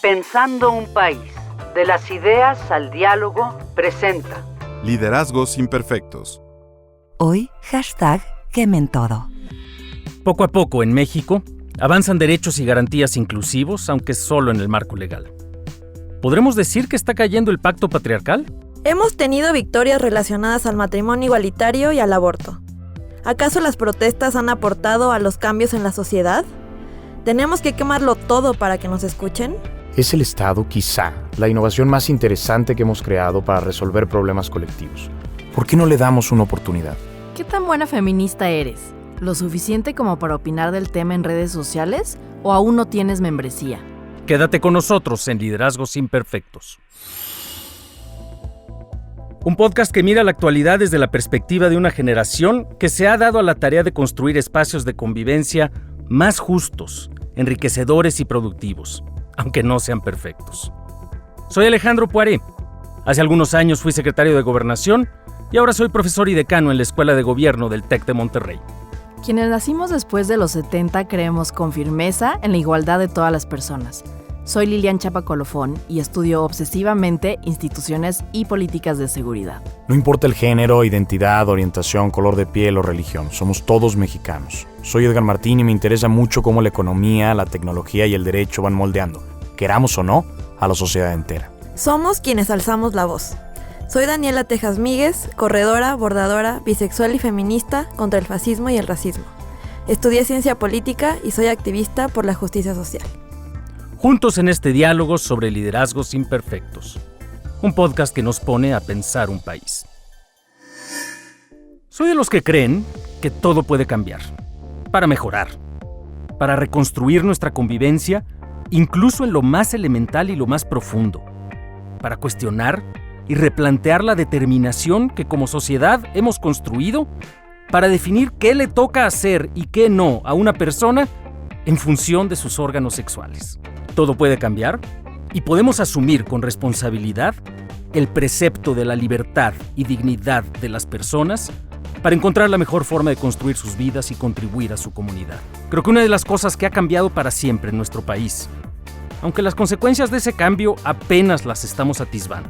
Pensando un país, de las ideas al diálogo, presenta Liderazgos imperfectos. Hoy, #quemen todo. Poco a poco en México avanzan derechos y garantías inclusivos, aunque solo en el marco legal. ¿Podremos decir que está cayendo el pacto patriarcal? Hemos tenido victorias relacionadas al matrimonio igualitario y al aborto. ¿Acaso las protestas han aportado a los cambios en la sociedad? ¿Tenemos que quemarlo todo para que nos escuchen? Es el Estado, quizá, la innovación más interesante que hemos creado para resolver problemas colectivos. ¿Por qué no le damos una oportunidad? ¿Qué tan buena feminista eres? ¿Lo suficiente como para opinar del tema en redes sociales o aún no tienes membresía? Quédate con nosotros en Liderazgos Imperfectos. Un podcast que mira la actualidad desde la perspectiva de una generación que se ha dado a la tarea de construir espacios de convivencia más justos, enriquecedores y productivos, aunque no sean perfectos. Soy Alejandro Poiré. Hace algunos años fui secretario de Gobernación y ahora soy profesor y decano en la Escuela de Gobierno del TEC de Monterrey. Quienes nacimos después de los 70 creemos con firmeza en la igualdad de todas las personas. Soy Lilian Chapa Colofón y estudio obsesivamente instituciones y políticas de seguridad. No importa el género, identidad, orientación, color de piel o religión, somos todos mexicanos. Soy Edgar Martín y me interesa mucho cómo la economía, la tecnología y el derecho van moldeando, queramos o no, a la sociedad entera. Somos quienes alzamos la voz. Soy Daniela Tejas Míguez, corredora, bordadora, bisexual y feminista contra el fascismo y el racismo. Estudié ciencia política y soy activista por la justicia social. Juntos en este diálogo sobre liderazgos imperfectos. Un podcast que nos pone a pensar un país. Soy de los que creen que todo puede cambiar, para mejorar, para reconstruir nuestra convivencia, incluso en lo más elemental y lo más profundo, para cuestionar y replantear la determinación que como sociedad hemos construido para definir qué le toca hacer y qué no a una persona en función de sus órganos sexuales. Todo puede cambiar y podemos asumir con responsabilidad el precepto de la libertad y dignidad de las personas para encontrar la mejor forma de construir sus vidas y contribuir a su comunidad. Creo que una de las cosas que ha cambiado para siempre en nuestro país, aunque las consecuencias de ese cambio apenas las estamos atisbando,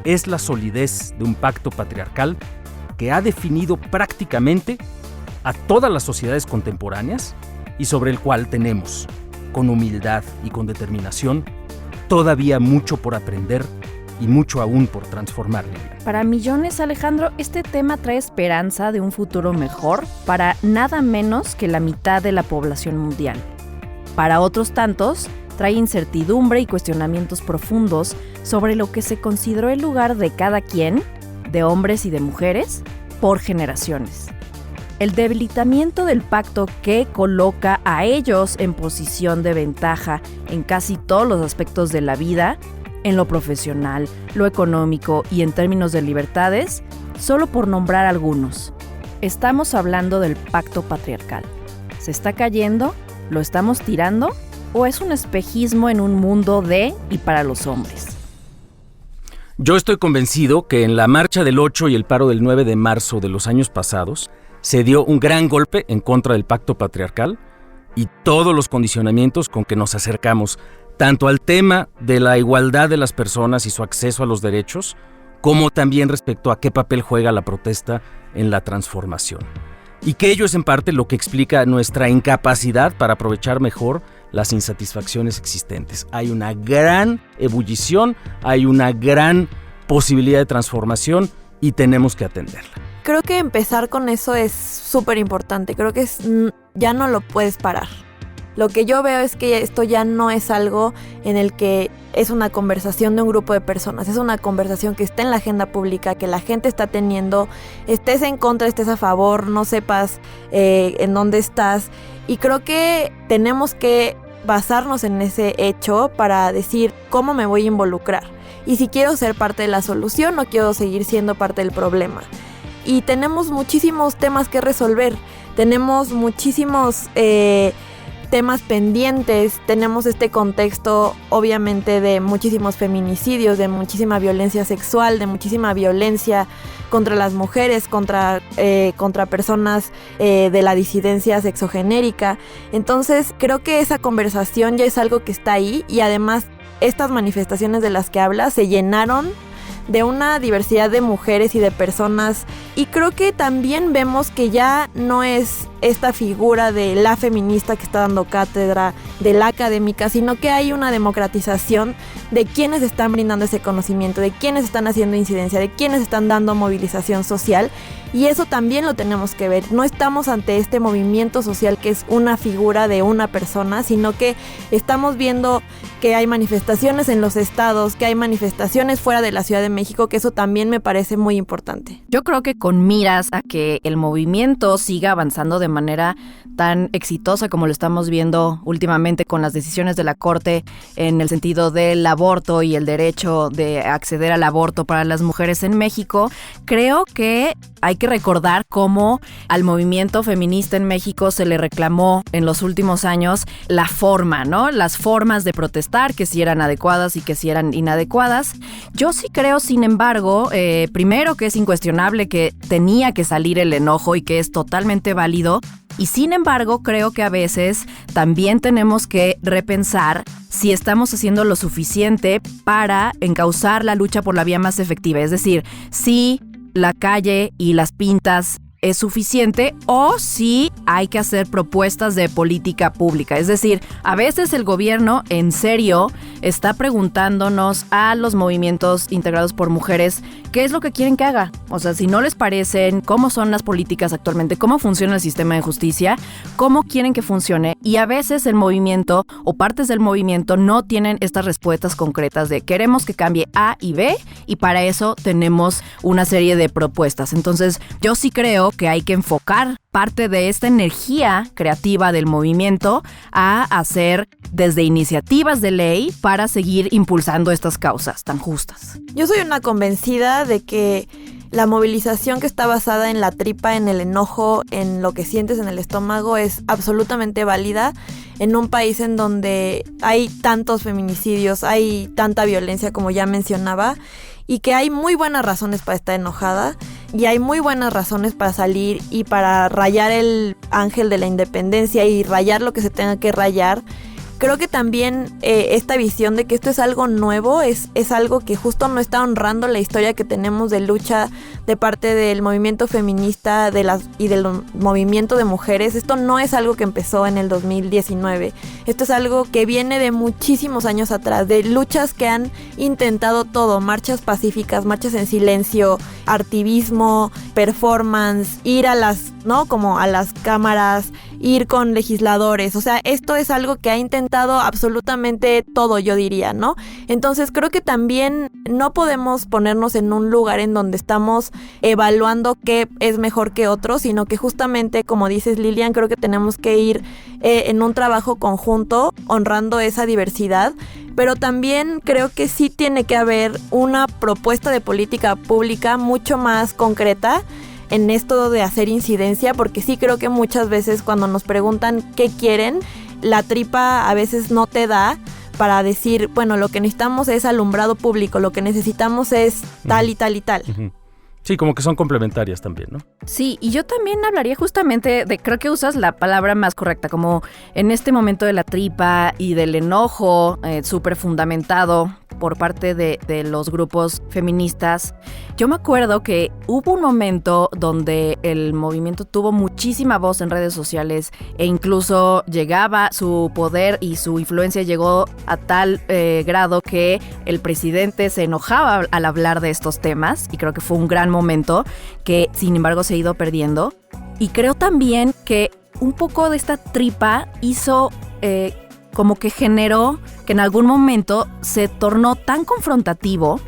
es la solidez de un pacto patriarcal que ha definido prácticamente a todas las sociedades contemporáneas y sobre el cual tenemos, con humildad y con determinación, todavía mucho por aprender y mucho aún por transformar. Para millones, Alejandro, este tema trae esperanza de un futuro mejor para nada menos que la mitad de la población mundial. Para otros tantos, trae incertidumbre y cuestionamientos profundos sobre lo que se consideró el lugar de cada quien, de hombres y de mujeres, por generaciones. El debilitamiento del pacto que coloca a ellos en posición de ventaja en casi todos los aspectos de la vida, en lo profesional, lo económico y en términos de libertades, solo por nombrar algunos. Estamos hablando del pacto patriarcal. ¿Se está cayendo? ¿Lo estamos tirando? ¿O es un espejismo en un mundo de y para los hombres? Yo estoy convencido que en la marcha del 8 y el paro del 9 de marzo de los años pasados se dio un gran golpe en contra del pacto patriarcal y todos los condicionamientos con que nos acercamos tanto al tema de la igualdad de las personas y su acceso a los derechos, como también respecto a qué papel juega la protesta en la transformación. Y que ello es en parte lo que explica nuestra incapacidad para aprovechar mejor las insatisfacciones existentes. Hay una gran ebullición, hay una gran posibilidad de transformación y tenemos que atenderla. Creo que empezar con eso es súper importante. Creo que ya no lo puedes parar. Lo que yo veo es que esto ya no es algo en el que es una conversación de un grupo de personas. Es una conversación que está en la agenda pública, que la gente está teniendo. Estés en contra, estés a favor, no sepas en dónde estás. Y creo que tenemos que basarnos en ese hecho para decir cómo me voy a involucrar. Y si quiero ser parte de la solución o quiero seguir siendo parte del problema. Y tenemos muchísimos temas que resolver, tenemos muchísimos temas pendientes, tenemos este contexto obviamente de muchísimos feminicidios, de muchísima violencia sexual, de muchísima violencia contra las mujeres, contra personas de la disidencia sexogenérica. Entonces creo que esa conversación ya es algo que está ahí y además estas manifestaciones de las que habla se llenaron de una diversidad de mujeres y de personas, y creo que también vemos que ya no es esta figura de la feminista que está dando cátedra, de la académica, sino que hay una democratización de quienes están brindando ese conocimiento, de quienes están haciendo incidencia, de quienes están dando movilización social, y eso también lo tenemos que ver. No estamos ante este movimiento social que es una figura de una persona, sino que estamos viendo que hay manifestaciones en los estados, que hay manifestaciones fuera de la Ciudad de México, que eso también me parece muy importante. Yo creo que con miras a que el movimiento siga avanzando de manera tan exitosa como lo estamos viendo últimamente con las decisiones de la Corte en el sentido del aborto y el derecho de acceder al aborto para las mujeres en México, creo que hay que recordar cómo al movimiento feminista en México se le reclamó en los últimos años la forma, ¿no? Las formas de protestar, que si eran adecuadas y que si eran inadecuadas. Yo sí creo, sin embargo, primero que es incuestionable que tenía que salir el enojo y que es totalmente válido. Y sin embargo, creo que a veces también tenemos que repensar si estamos haciendo lo suficiente para encauzar la lucha por la vía más efectiva. Es decir, si la calle y las pintas es suficiente o si hay que hacer propuestas de política pública. Es decir, a veces el gobierno en serio está preguntándonos a los movimientos integrados por mujeres qué es lo que quieren que haga. O sea, si no les parecen, cómo son las políticas actualmente, cómo funciona el sistema de justicia, cómo quieren que funcione. Y a veces el movimiento o partes del movimiento no tienen estas respuestas concretas de queremos que cambie A y B, y para eso tenemos una serie de propuestas. Entonces, yo sí creo que hay que enfocar parte de esta energía creativa del movimiento a hacer desde iniciativas de ley para seguir impulsando estas causas tan justas. Yo soy una convencida de que la movilización que está basada en la tripa, en el enojo, en lo que sientes en el estómago es absolutamente válida en un país en donde hay tantos feminicidios, hay tanta violencia como ya mencionaba, y que hay muy buenas razones para estar enojada y hay muy buenas razones para salir y para rayar el ángel de la independencia y rayar lo que se tenga que rayar. Creo que también esta visión de que esto es algo nuevo es algo que justo no está honrando la historia que tenemos de lucha de parte del movimiento feminista y del movimiento de mujeres. Esto no es algo que empezó en el 2019. Esto es algo que viene de muchísimos años atrás, de luchas que han intentado todo, marchas pacíficas, marchas en silencio, activismo, performance, ir a las cámaras, ir con legisladores. O sea, esto es algo que ha intentado absolutamente todo, yo diría, ¿no? Entonces creo que también no podemos ponernos en un lugar en donde estamos evaluando qué es mejor que otro, sino que justamente, como dices, Lilian, creo que tenemos que ir en un trabajo conjunto, honrando esa diversidad, pero también creo que sí tiene que haber una propuesta de política pública mucho más concreta en esto de hacer incidencia, porque sí creo que muchas veces cuando nos preguntan qué quieren, la tripa a veces no te da para decir, bueno, lo que necesitamos es alumbrado público, lo que necesitamos es tal y tal y tal. Uh-huh. Sí, como que son complementarias también, ¿no? Sí, y yo también hablaría justamente de, creo que usas la palabra más correcta, como en este momento de la tripa y del enojo súper fundamentado por parte de los grupos feministas. Yo me acuerdo que hubo un momento donde el movimiento tuvo muchísima voz en redes sociales e incluso llegaba su poder y su influencia llegó a tal grado que el presidente se enojaba al hablar de estos temas, y creo que fue un gran momento que sin embargo se ha ido perdiendo. Y creo también que un poco de esta tripa hizo como que generó que en algún momento se tornó tan confrontativo,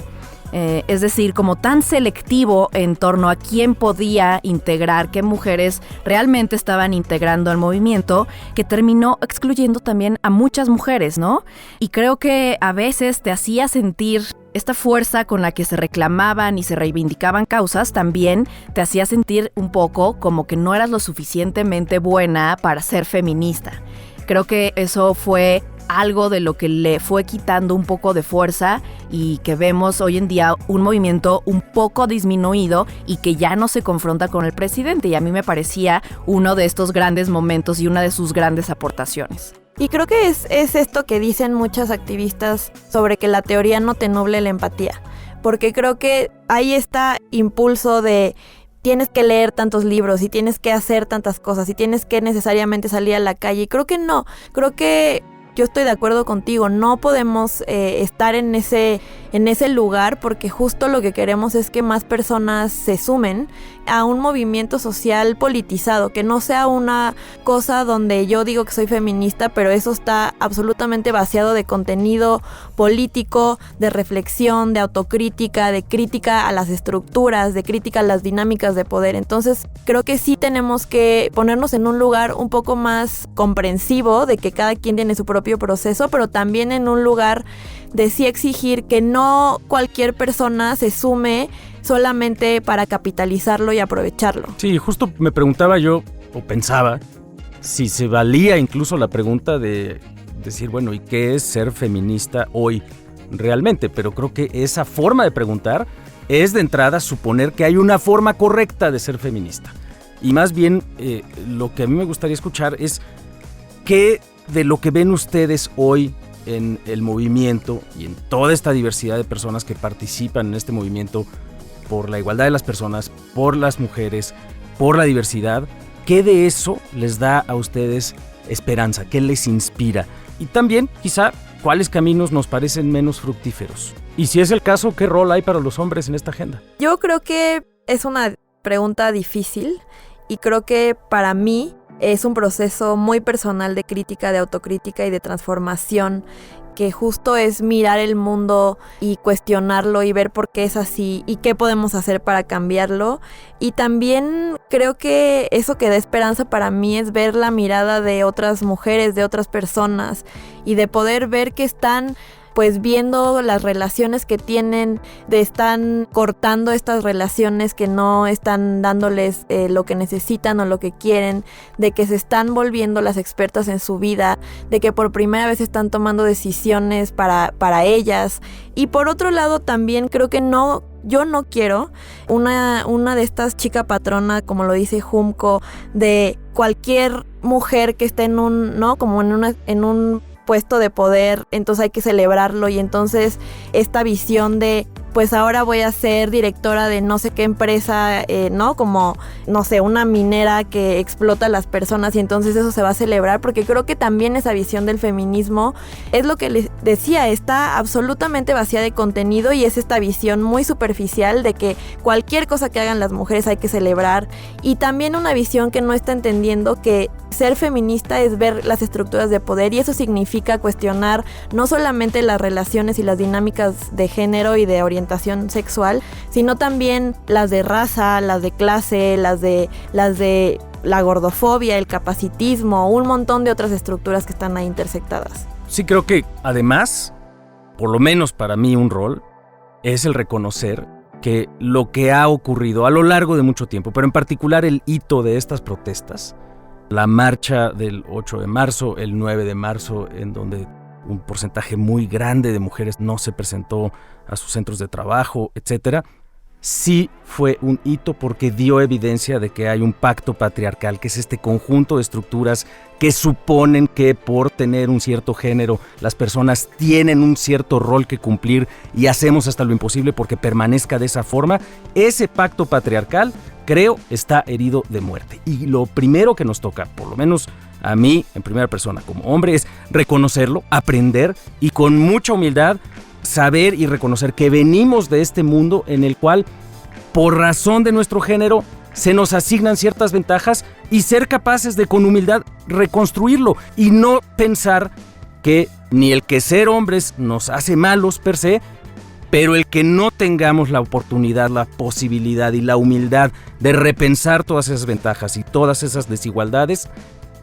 es decir, como tan selectivo en torno a quién podía integrar, qué mujeres realmente estaban integrando al movimiento, que terminó excluyendo también a muchas mujeres, ¿no? Y creo que a veces te hacía sentir esta fuerza con la que se reclamaban y se reivindicaban causas, también te hacía sentir un poco como que no eras lo suficientemente buena para ser feminista. Creo que eso fue algo de lo que le fue quitando un poco de fuerza y que vemos hoy en día un movimiento un poco disminuido y que ya no se confronta con el presidente, y a mí me parecía uno de estos grandes momentos y una de sus grandes aportaciones. Y creo que es esto que dicen muchas activistas sobre que la teoría no te nuble la empatía. Porque creo que hay este impulso de tienes que leer tantos libros y tienes que hacer tantas cosas y tienes que necesariamente salir a la calle. Y creo que no, creo que yo estoy de acuerdo contigo, no podemos estar en ese lugar porque justo lo que queremos es que más personas se sumen a un movimiento social politizado, que no sea una cosa donde yo digo que soy feminista, pero eso está absolutamente vaciado de contenido político, de reflexión, de autocrítica, de crítica a las estructuras, de crítica a las dinámicas de poder. Entonces creo que sí tenemos que ponernos en un lugar un poco más comprensivo de que cada quien tiene su propio proceso, pero también en un lugar de sí exigir que no cualquier persona se sume solamente para capitalizarlo y aprovecharlo. Sí, justo me preguntaba yo, o pensaba, si se valía incluso la pregunta de decir, bueno, ¿y qué es ser feminista hoy realmente? Pero creo que esa forma de preguntar es de entrada suponer que hay una forma correcta de ser feminista. Y más bien, lo que a mí me gustaría escuchar es qué de lo que ven ustedes hoy en el movimiento y en toda esta diversidad de personas que participan en este movimiento por la igualdad de las personas, por las mujeres, por la diversidad, ¿qué de eso les da a ustedes esperanza? ¿Qué les inspira? Y también, quizá, ¿cuáles caminos nos parecen menos fructíferos? Y si es el caso, ¿qué rol hay para los hombres en esta agenda? Yo creo que es una pregunta difícil y creo que para mí es un proceso muy personal de crítica, de autocrítica y de transformación, que justo es mirar el mundo y cuestionarlo y ver por qué es así y qué podemos hacer para cambiarlo. Y también creo que eso que da esperanza para mí es ver la mirada de otras mujeres, de otras personas y de poder ver que están pues viendo las relaciones que tienen, están cortando estas relaciones que no están dándoles lo que necesitan o lo que quieren, de que se están volviendo las expertas en su vida, de que por primera vez están tomando decisiones para ellas. Y por otro lado también creo que yo no quiero una de estas chica patrona, como lo dice Junco, de cualquier mujer que esté en un puesto de poder, entonces hay que celebrarlo y entonces esta visión de pues ahora voy a ser directora de no sé qué empresa, como, no sé, una minera que explota a las personas y entonces eso se va a celebrar, porque creo que también esa visión del feminismo es lo que les decía, está absolutamente vacía de contenido y es esta visión muy superficial de que cualquier cosa que hagan las mujeres hay que celebrar, y también una visión que no está entendiendo que ser feminista es ver las estructuras de poder, y eso significa cuestionar no solamente las relaciones y las dinámicas de género y de orientación sexual, sino también las de raza, las de clase, las de la gordofobia, el capacitismo, un montón de otras estructuras que están ahí intersectadas. Sí, creo que además, por lo menos para mí un rol, es el reconocer que lo que ha ocurrido a lo largo de mucho tiempo, pero en particular el hito de estas protestas, la marcha del 8 de marzo, el 9 de marzo, en donde un porcentaje muy grande de mujeres no se presentó a sus centros de trabajo, etcétera, sí fue un hito porque dio evidencia de que hay un pacto patriarcal, que es este conjunto de estructuras que suponen que por tener un cierto género las personas tienen un cierto rol que cumplir y hacemos hasta lo imposible porque permanezca de esa forma. Ese pacto patriarcal, creo, está herido de muerte. Y lo primero que nos toca, por lo menos a mí, en primera persona, como hombre, es reconocerlo, aprender y con mucha humildad saber y reconocer que venimos de este mundo en el cual, por razón de nuestro género, se nos asignan ciertas ventajas y ser capaces de con humildad reconstruirlo y no pensar que ni el que ser hombres nos hace malos per se, pero el que no tengamos la oportunidad, la posibilidad y la humildad de repensar todas esas ventajas y todas esas desigualdades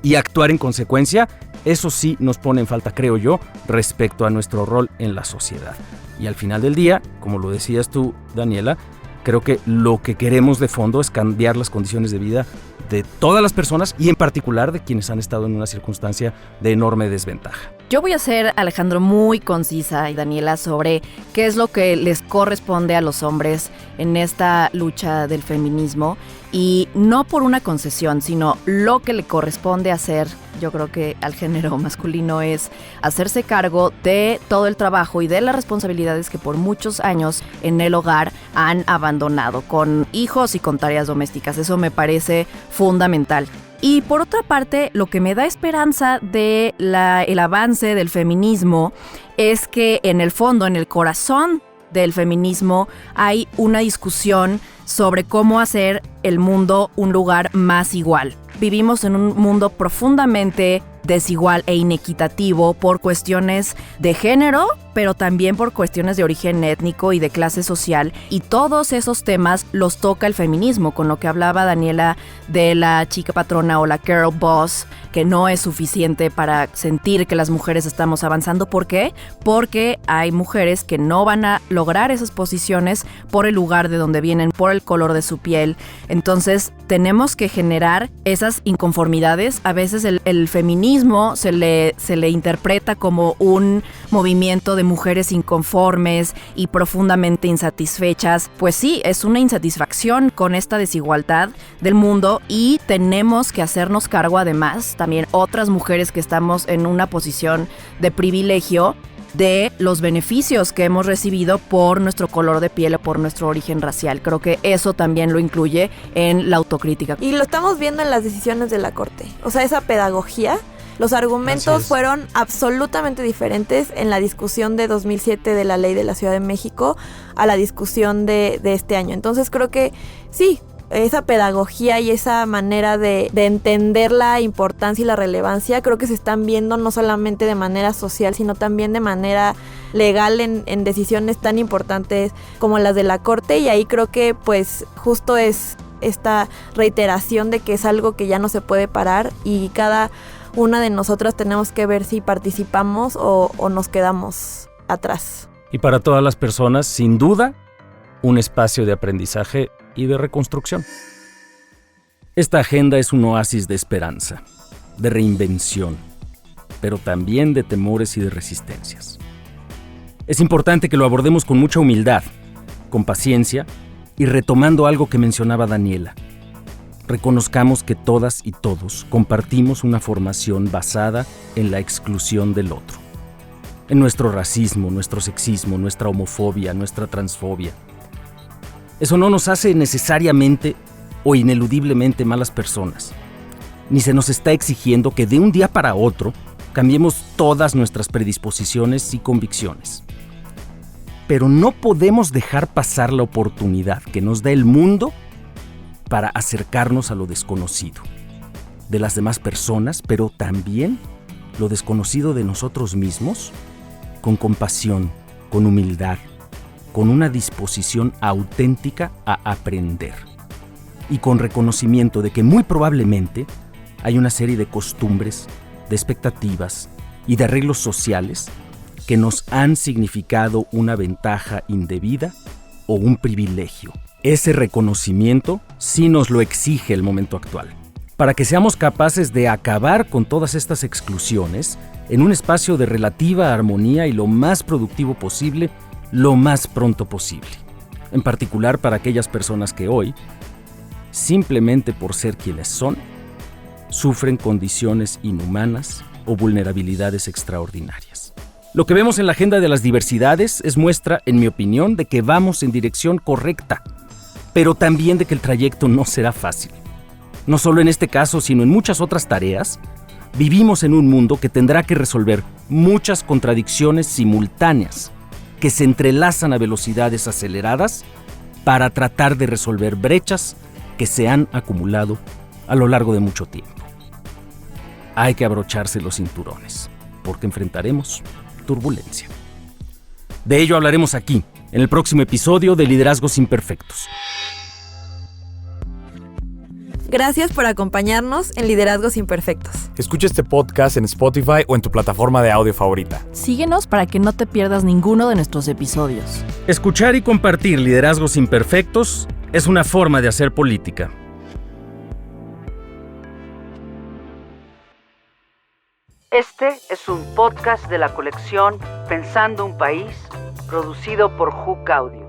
y actuar en consecuencia, eso sí nos pone en falta, creo yo, respecto a nuestro rol en la sociedad. Y al final del día, como lo decías tú, Daniela, creo que lo que queremos de fondo es cambiar las condiciones de vida de todas las personas y en particular de quienes han estado en una circunstancia de enorme desventaja. Yo voy a ser, Alejandro, muy concisa y Daniela sobre qué es lo que les corresponde a los hombres en esta lucha del feminismo y no por una concesión, sino lo que le corresponde hacer. Yo creo que al género masculino es hacerse cargo de todo el trabajo y de las responsabilidades que por muchos años en el hogar han abandonado, con hijos y con tareas domésticas. Eso me parece fundamental. Y por otra parte, lo que me da esperanza de el avance del feminismo es que en el fondo, en el corazón del feminismo, hay una discusión sobre cómo hacer el mundo un lugar más igual. Vivimos en un mundo profundamente desigual e inequitativo por cuestiones de género, pero también por cuestiones de origen étnico y de clase social, y todos esos temas los toca el feminismo, con lo que hablaba Daniela de la chica patrona o la girl boss, que no es suficiente para sentir que las mujeres estamos avanzando. ¿Por qué? Porque hay mujeres que no van a lograr esas posiciones por el lugar de donde vienen, por el color de su piel. Entonces tenemos que generar esas inconformidades. A veces el feminismo se le interpreta como un movimiento de mujeres inconformes y profundamente insatisfechas. Pues sí, es una insatisfacción con esta desigualdad del mundo y tenemos que hacernos cargo, además, también otras mujeres que estamos en una posición de privilegio, de los beneficios que hemos recibido por nuestro color de piel o por nuestro origen racial. Creo que eso también lo incluye en la autocrítica. Y lo estamos viendo en las decisiones de la Corte. O sea, esa pedagogía, los argumentos fueron absolutamente diferentes en la discusión de 2007 de la ley de la Ciudad de México a la discusión de este año. Entonces creo que sí, esa pedagogía y esa manera de entender la importancia y la relevancia, creo que se están viendo no solamente de manera social, sino también de manera legal en decisiones tan importantes como las de la Corte. Y ahí creo que pues justo es esta reiteración de que es algo que ya no se puede parar y cada una de nosotras tenemos que ver si participamos o nos quedamos atrás. Y para todas las personas, sin duda, un espacio de aprendizaje y de reconstrucción. Esta agenda es un oasis de esperanza, de reinvención, pero también de temores y de resistencias. Es importante que lo abordemos con mucha humildad, con paciencia y retomando algo que mencionaba Daniela. Reconozcamos que todas y todos compartimos una formación basada en la exclusión del otro, en nuestro racismo, nuestro sexismo, nuestra homofobia, nuestra transfobia. Eso no nos hace necesariamente o ineludiblemente malas personas, ni se nos está exigiendo que de un día para otro cambiemos todas nuestras predisposiciones y convicciones. Pero no podemos dejar pasar la oportunidad que nos da el mundo para acercarnos a lo desconocido de las demás personas, pero también lo desconocido de nosotros mismos, con compasión, con humildad, con una disposición auténtica a aprender y con reconocimiento de que muy probablemente hay una serie de costumbres, de expectativas y de arreglos sociales que nos han significado una ventaja indebida o un privilegio. Ese reconocimiento sí nos lo exige el momento actual, para que seamos capaces de acabar con todas estas exclusiones en un espacio de relativa armonía y lo más productivo posible, lo más pronto posible. En particular para aquellas personas que hoy, simplemente por ser quienes son, sufren condiciones inhumanas o vulnerabilidades extraordinarias. Lo que vemos en la agenda de las diversidades es muestra, en mi opinión, de que vamos en dirección correcta, pero también de que el trayecto no será fácil. No solo en este caso, sino en muchas otras tareas, vivimos en un mundo que tendrá que resolver muchas contradicciones simultáneas que se entrelazan a velocidades aceleradas para tratar de resolver brechas que se han acumulado a lo largo de mucho tiempo. Hay que abrocharse los cinturones, porque enfrentaremos turbulencia. De ello hablaremos aquí, en el próximo episodio de Liderazgos Imperfectos. Gracias por acompañarnos en Liderazgos Imperfectos. Escucha este podcast en Spotify o en tu plataforma de audio favorita. Síguenos para que no te pierdas ninguno de nuestros episodios. Escuchar y compartir Liderazgos Imperfectos es una forma de hacer política. Este es un podcast de la colección Pensando un País, producido por Hook Audio.